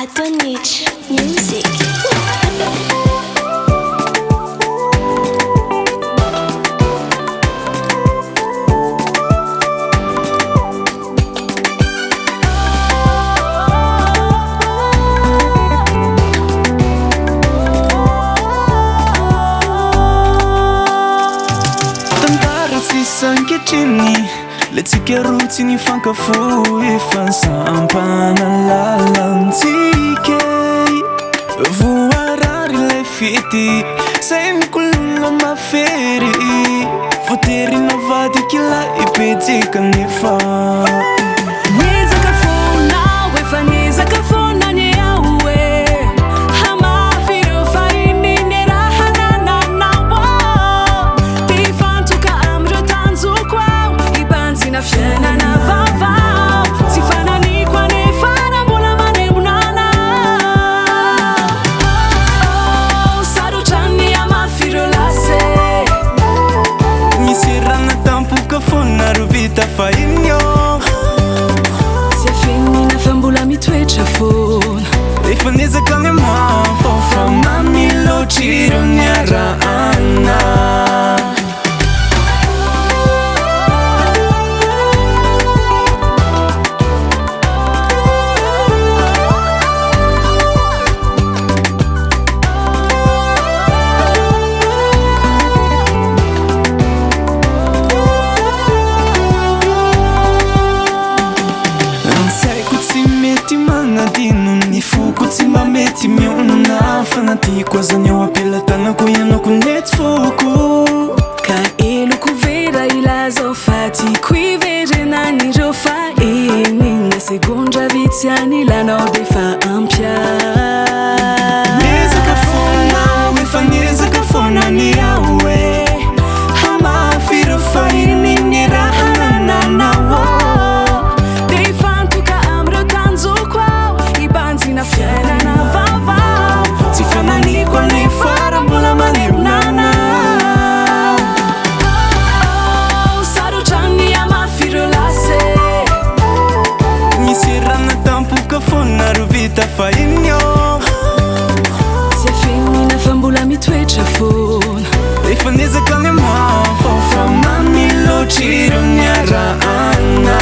Adonich Music. Sanketriny le tsika roa tsy nifankafo efa sampana lalantsika voarary le fety say mikolona mafery voaterina vady kila ipetsika nefa niezaka fona efa niezaka fona ny aoe hamafireo fahininy raha nananao ty fantoka amreo tanjoko ao ibanjina fiainana vavao tsy fananiko anefa rambola manemonana sarotrany amafireo lase misy rana tampoka fona ro vita fahinio mbola mitoetra fona efa niezaka ny mafo fa mamilotry ireo niarahana foko tsy mba mety mionona fanatiko azany ao ampelantanako ianako nety foko ka eloko vera ilazao fa tiako iverenan'ireo fa enina segondra vitsy anilanao defa ampia niezaka fona efa niezaka fona ny ao e hamafireo fahininy raha nananao fiainana vavao tsy fananiko anefa rambola manemonana sarotrany amafireo lase misy rana tampoka fona ro vita fahinio tsy afenina fa mbola mitoetra fona efa niezaka ny mafo fa mamilotry ireo niarahana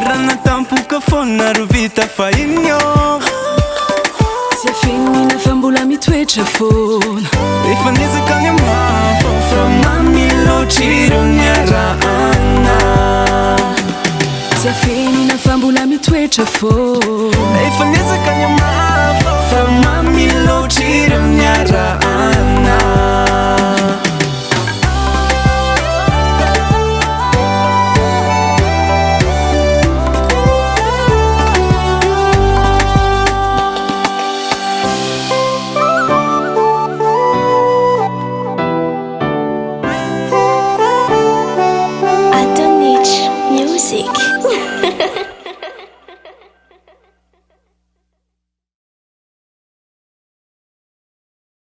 rana tampoka fona ro vita fahinio tsy afenina fa mbola mitoetra fona efa niezaka ny mafo fa mamilotry ireo niarahana tsy afenina fa mbola mitoetra fona efa niezaka ny mafo fa mamilotry ireo niarahana